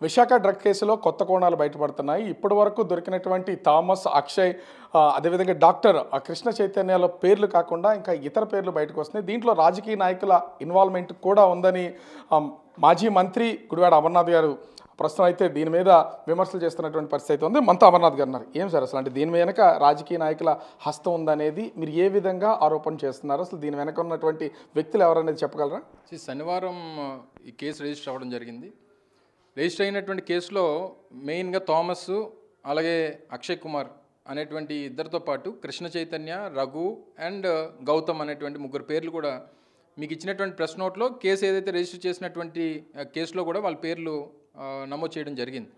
Visakha drug కేసులో కొత్త కోణాలు బయటపడుతున్నాయి. ఇప్పటి వరకు దొరికినటువంటి థామస్, అక్షయ్, అదేవిధంగా డాక్టర్ కృష్ణ చైతన్యల పేర్లు కాకుండా ఇంకా ఇతర పేర్లు బయటకు వస్తున్నాయి. దీంట్లో రాజకీయ నాయకుల ఇన్వాల్వ్మెంట్ కూడా ఉందని మాజీ మంత్రి గుడివాడ అమర్నాథ్ గారు ప్రస్తుతం అయితే దీని మీద విమర్శలు చేస్తున్నటువంటి పరిస్థితి అయితే ఉంది. మనతో అమర్నాథ్ గారు ఉన్నారు. ఏం సార్ అసలు అంటే దీని వెనక రాజకీయ నాయకుల హస్తం ఉందనేది మీరు ఏ విధంగా ఆరోపణ చేస్తున్నారు? అసలు దీని వెనక ఉన్నటువంటి వ్యక్తులు ఎవరనేది చెప్పగలరా? శనివారం ఈ కేసు రిజిస్టర్ అవ్వడం జరిగింది. రిజిస్టర్ అయినటువంటి కేసులో మెయిన్గా థామస్ అలాగే అక్షయ్ కుమార్ అనేటువంటి ఇద్దరితో పాటు కృష్ణ చైతన్య, రఘు అండ్ గౌతమ్ అనేటువంటి ముగ్గురు పేర్లు కూడా మీకు ఇచ్చినటువంటి ప్రెస్ నోట్లో కేసు ఏదైతే రిజిస్టర్ చేసినటువంటి కేసులో కూడా వాళ్ళ పేర్లు నమోదు చేయడం జరిగింది.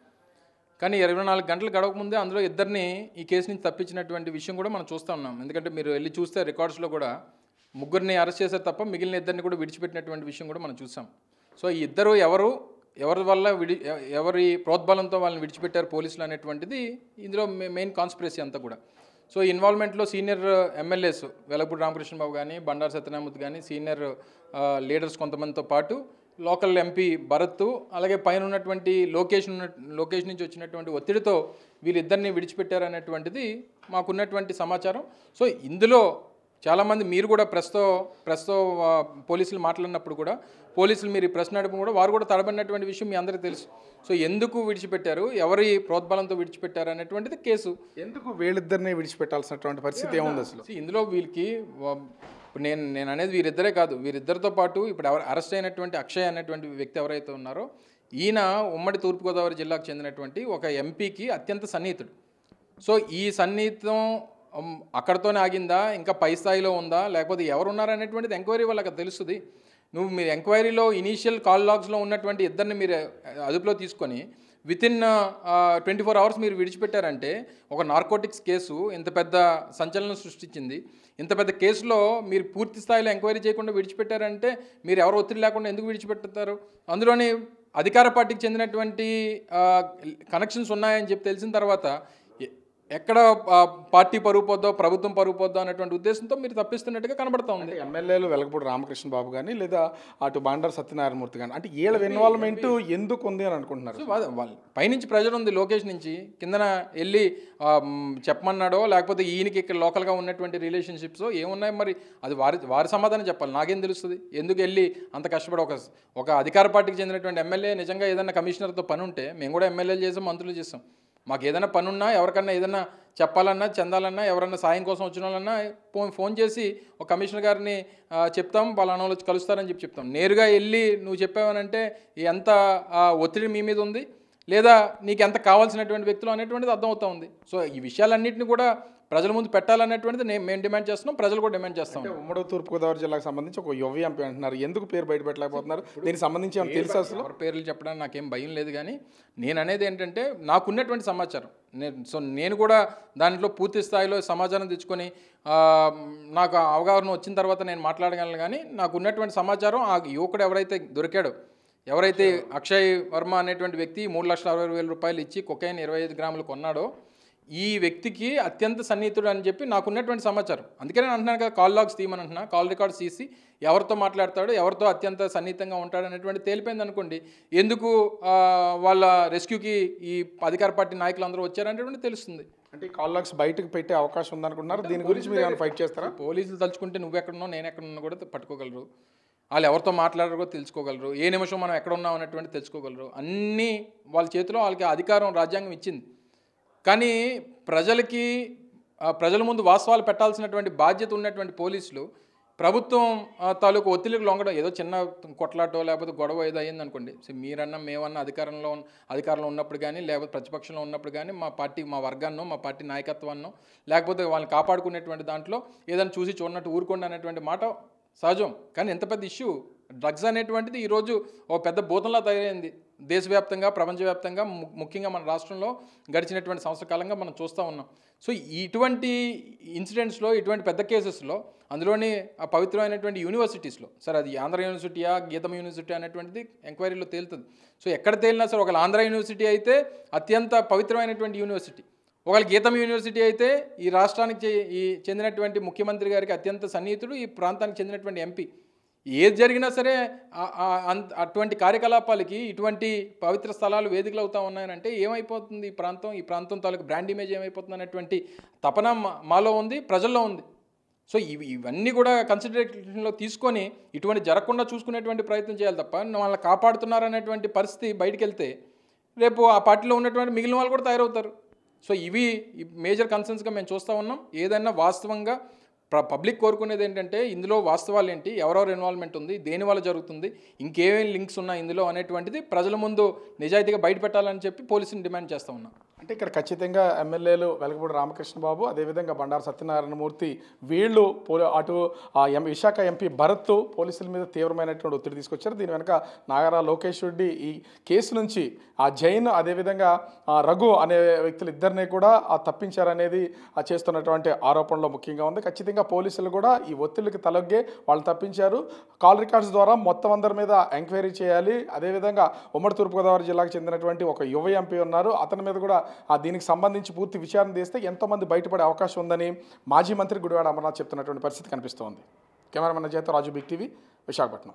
కానీ 24 గంటలు గడవకముందే అందులో ఇద్దరిని ఈ కేసు నుంచి తప్పించినటువంటి విషయం కూడా మనం చూస్తూ ఉన్నాం. ఎందుకంటే మీరు వెళ్ళి చూస్తే రికార్డ్స్లో కూడా ముగ్గురిని అరెస్ట్ చేశారు తప్ప మిగిలిన ఇద్దరిని కూడా విడిచిపెట్టినటువంటి విషయం కూడా మనం చూసాం. సో ఈ ఇద్దరు ఎవరి వల్ల ఎవరి ప్రోద్బలంతో వాళ్ళని విడిచిపెట్టారు పోలీసులు అనేటువంటిది ఇందులో మెయిన్ కాన్స్పిరసీ అంతా కూడా. సో ఇన్వాల్వ్మెంట్లో సీనియర్ ఎమ్మెల్యేస్ వెలగపూడి రామకృష్ణ బాబు కానీ, బండారు సత్యనారాయణమూర్తి కానీ, సీనియర్ లీడర్స్ కొంతమందితో పాటు లోకల్ ఎంపీ భరత్, అలాగే పైన ఉన్నటువంటి లోకేష్ నుంచి వచ్చినటువంటి ఒత్తిడితో వీళ్ళిద్దరిని విడిచిపెట్టారు అనేటువంటిది మాకున్నటువంటి సమాచారం. సో ఇందులో చాలామంది మీరు కూడా ప్రెస్తో పోలీసులు మాట్లాడినప్పుడు కూడా పోలీసులు మీరు ప్రశ్న అడిగిన కూడా వారు కూడా తడబడినటువంటి విషయం మీ అందరికీ తెలుసు. సో ఎందుకు విడిచిపెట్టారు, ఎవరి ప్రోద్బలంతో విడిచిపెట్టారు అనేటువంటిది కేసు. ఎందుకు వీళ్ళిద్దరిని విడిచిపెట్టాల్సినటువంటి పరిస్థితి ఏముంది అసలు? ఇందులో వీళ్ళకి ఇప్పుడు నేను అనేది వీరిద్దరే కాదు, వీరిద్దరితో పాటు ఇప్పుడు అరెస్ట్ అయినటువంటి అక్షయ్ అనేటువంటి వ్యక్తి ఎవరైతే ఉన్నారో ఈయన ఉమ్మడి తూర్పుగోదావరి జిల్లాకు చెందినటువంటి ఒక ఎంపీకి అత్యంత సన్నిహితుడు. సో ఈ సన్నిహితం అక్కడితోనే ఆగిందా, ఇంకా పై స్థాయిలో ఉందా, లేకపోతే ఎవరున్నారు అనేటువంటిది ఎంక్వైరీ వాళ్ళకి తెలుస్తుంది. మీరు ఎంక్వైరీలో ఇనీషియల్ కాల్ లాగ్స్లో ఉన్నటువంటి ఇద్దరిని మీరు అదుపులో తీసుకొని వితిన్ 24 అవర్స్ మీరు విడిచిపెట్టారంటే ఒక నార్కోటిక్స్ కేసు ఇంత పెద్ద సంచలనం సృష్టించింది. ఇంత పెద్ద కేసులో మీరు పూర్తి స్థాయిలో ఎంక్వైరీ చేయకుండా విడిచిపెట్టారంటే మీరు ఎవరు ఒత్తిడి లేకుండా ఎందుకు విడిచిపెడతారు? అందులోని అధికార పార్టీకి చెందినటువంటి కనెక్షన్స్ ఉన్నాయని చెప్పి తెలిసిన తర్వాత ఎక్కడ పార్టీ పరుగు పోద్దో, ప్రభుత్వం పరుగు పోద్దో అనేటువంటి ఉద్దేశంతో మీరు తప్పిస్తున్నట్టుగా కనబడతా ఉంది. ఎమ్మెల్యేలు వెలగపూడి రామకృష్ణ బాబు కానీ లేదా అటు బండారు సత్యనారాయణమూర్తి కానీ అంటే వీళ్ళ ఇన్వాల్వ్మెంట్ ఎందుకు ఉంది అని అనుకుంటున్నారు? వాళ్ళు పైనుంచి ప్రెజర్ ఉంది, లోకేష్ నుంచి కిందన వెళ్ళి చెప్పమన్నాడో లేకపోతే ఈయనకి ఇక్కడ లోకల్గా ఉన్నటువంటి రిలేషన్షిప్స్ ఏమున్నాయి మరి అది వారి సమాధానం చెప్పాలి. నాకేం తెలుస్తుంది ఎందుకు వెళ్ళి అంత కష్టపడి ఒక అధికార పార్టీకి చెందినటువంటి ఎమ్మెల్యే నిజంగా ఏదైనా కమిషనర్తో పని ఉంటే మేము కూడా ఎమ్మెల్యేలు చేసాం, మంత్రులు చేసాం. మాకు ఏదైనా పనున్నా ఎవరికన్నా ఏదైనా చెప్పాలన్నా, చెందాలన్నా, ఎవరన్నా సాయం కోసం వచ్చిన వాళ్ళన్నా ఫోన్ చేసి ఒక కమిషనర్ గారిని చెప్తాం, వాళ్ళ వచ్చి కలుస్తారని చెప్తాం. నేరుగా వెళ్ళి నువ్వు చెప్పావనంటే ఎంత ఒత్తిడి మీ మీద ఉంది లేదా నీకు ఎంత కావాల్సినటువంటి వ్యక్తులు అనేటువంటిది అర్థమవుతా ఉంది. సో ఈ విషయాలన్నింటినీ కూడా ప్రజల ముందు పెట్టాలనేటువంటిది మేము డిమాండ్ చేస్తున్నాం, ప్రజలు కూడా డిమాండ్ చేస్తాం. ఉమ్మడి తూర్పుగోదావరి జిల్లాకు సంబంధించి ఒక యువ ఎంపీ అంటున్నారు, ఎందుకు పేరు బయట పెట్టలేకపోతున్నారు? దీనికి సంబంధించి తెలుసు అసలు? ఎవరి పేర్లు చెప్పడానికి నాకేం భయం లేదు, కానీ నేను అనేది ఏంటంటే నాకున్నటువంటి సమాచారం నేను కూడా దాంట్లో పూర్తి స్థాయిలో సమాచారం తెచ్చుకొని నాకు అవగాహన వచ్చిన తర్వాత నేను మాట్లాడగలను. కానీ నాకు ఉన్నటువంటి సమాచారం ఆ యువకుడు ఎవరైతే దొరికాడో, ఎవరైతే అక్షయ్ వర్మ అనేటువంటి వ్యక్తి 3,60,000 రూపాయలు ఇచ్చి కొకైన్ 25 గ్రాములు కొన్నాడో ఈ వ్యక్తికి అత్యంత సన్నిహితుడు అని చెప్పి నాకున్నటువంటి సమాచారం. అందుకనే నేను అంటున్నాను కదా, కాల్ లాగ్స్ తీయమని అంటున్నా. కాల్ రికార్డ్స్ తీసి ఎవరితో మాట్లాడతాడో, ఎవరితో అత్యంత సన్నిహితంగా ఉంటాడు అనేటువంటి తేలిపోయింది అనుకోండి, ఎందుకు వాళ్ళ రెస్క్యూకి ఈ అధికార పార్టీ నాయకులు అందరూ వచ్చారనేటువంటి తెలుస్తుంది. అంటే కాల్ లాగ్స్ బయటకు పెట్టే అవకాశం ఉందనుకుంటున్నారు. దీని గురించి మీరు ఏమైనా ఫైట్ చేస్తారా? పోలీసులు తలుచుకుంటే నువ్వు ఎక్కడున్నావు, నేను ఎక్కడున్నా కూడా పట్టుకోగలరు. వాళ్ళు ఎవరితో మాట్లాడారో కూడా తెలుసుకోగలరు. ఏ నిమిషం మనం ఎక్కడ ఉన్నాం అనేటువంటి తెలుసుకోగలరు. అన్నీ వాళ్ళ చేతిలో వాళ్ళకి అధికారం రాజ్యాంగం ఇచ్చింది. కానీ ప్రజల ముందు వాస్తవాలు పెట్టాల్సినటువంటి బాధ్యత ఉన్నటువంటి పోలీసులు ప్రభుత్వం తాలూకు ఒత్తిడికి లొంగడం, ఏదో చిన్న కొట్లాటో లేకపోతే గొడవ ఏదో అయ్యింది అనుకోండి, మీరన్నా మేమన్నా అధికారంలో ఉన్నప్పుడు కానీ లేకపోతే ప్రతిపక్షంలో ఉన్నప్పుడు కానీ మా వర్గాన్నో మా పార్టీ నాయకత్వాన్నో లేకపోతే వాళ్ళని కాపాడుకునేటువంటి దాంట్లో ఏదైనా చూసి చూడనట్టు ఊరుకోండి అనేటువంటి మాట సహజం. కానీ ఎంత పెద్ద ఇష్యూ డ్రగ్స్ అనేటువంటిది ఈరోజు ఓ పెద్ద భూతంలా తయారైంది. దేశవ్యాప్తంగా, ప్రపంచవ్యాప్తంగా, ముఖ్యంగా మన రాష్ట్రంలో గడిచినటువంటి సంవత్సర కాలంగా మనం చూస్తూ ఉన్నాం. సో ఇటువంటి ఇన్సిడెంట్స్లో, ఇటువంటి పెద్ద కేసెస్లో, అందులోని ఆ పవిత్రమైనటువంటి యూనివర్సిటీస్లో, సార్ అది ఆంధ్ర యూనివర్సిటీయా గీతం యూనివర్సిటీ అనేటువంటిది ఎంక్వైరీలో తేలుతుంది. సో ఎక్కడ తేలినా సార్, ఒకవేళ ఆంధ్ర యూనివర్సిటీ అయితే అత్యంత పవిత్రమైనటువంటి యూనివర్సిటీ, ఒకవేళ గీతం యూనివర్సిటీ అయితే ఈ రాష్ట్రానికి చెందినటువంటి ముఖ్యమంత్రి గారికి అత్యంత సన్నిహితుడు, ఈ ప్రాంతానికి చెందినటువంటి ఎంపీ. ఏది జరిగినా సరే అటువంటి కార్యకలాపాలకి ఇటువంటి పవిత్ర స్థలాలు వేదికలు అవుతా ఉన్నాయనంటే ఏమైపోతుంది ఈ ప్రాంతం తాలూకు బ్రాండ్ ఇమేజ్ ఏమైపోతుంది అనేటువంటి తపన మాలో ఉంది, ప్రజల్లో ఉంది. సో ఇవన్నీ కూడా కన్సిడరేషన్లో తీసుకొని ఇటువంటి జరగకుండా చూసుకునేటువంటి ప్రయత్నం చేయాలి తప్ప వాళ్ళని కాపాడుతున్నారనేటువంటి పరిస్థితి బయటికి వెళ్తే రేపు ఆ పార్టీలో ఉన్నటువంటి మిగిలిన వాళ్ళు కూడా తయారవుతారు. సో ఇవి మేజర్ కన్సర్న్స్గా మేము చూస్తూ ఉన్నాం. ఏదైనా వాస్తవంగా పబ్లిక్ కోరుకునేది ఏంటంటే ఇందులో వాస్తవాలు ఏంటి, ఎవరెవరు ఇన్వాల్వ్మెంట్ ఉంది, దేని వల్ల జరుగుతుంది, ఇంకేమేమి లింక్స్ ఉన్నాయి ఇందులో అనేటువంటిది ప్రజల ముందు నిజాయితీగా బయట పెట్టాలని చెప్పి పోలీసుని డిమాండ్ చేస్తూ ఉన్నాం. అంటే ఇక్కడ ఖచ్చితంగా ఎమ్మెల్యేలు వెలగపూడి రామకృష్ణ బాబు, అదేవిధంగా బండారు సత్యనారాయణమూర్తి వీళ్ళు అటు విశాఖ ఎంపీ భరత్ పోలీసుల మీద తీవ్రమైనటువంటి ఒత్తిడి తీసుకొచ్చారు. దీని వెనక నాగరా లోకేష్ రెడ్డి ఈ కేసు నుంచి జైన్ అదేవిధంగా రఘు అనే వ్యక్తులు ఇద్దరిని కూడా తప్పించారనేది చేస్తున్నటువంటి ఆరోపణలో ముఖ్యంగా ఉంది. ఖచ్చితంగా పోలీసులు కూడా ఈ ఒత్తిడికి తలొగ్గే వాళ్ళు తప్పించారు. కాల్ రికార్డ్స్ ద్వారా మొత్తం అందరి మీద ఎంక్వైరీ చేయాలి. అదేవిధంగా ఉమ్మడి తూర్పుగోదావరి జిల్లాకు చెందినటువంటి ఒక యువ ఎంపీ ఉన్నారు, అతని మీద కూడా దీనికి సంబంధించి పూర్తి విచారణ చేస్తే ఎంతోమంది బయటపడే అవకాశం ఉందని మాజీ మంత్రి గుడివాడ అమర్నాథ్ చెప్తున్నటువంటి పరిస్థితి కనిపిస్తోంది. కెమెరామెన్ జయతో రాజు, బిగ్ టీవీ, విశాఖపట్నం.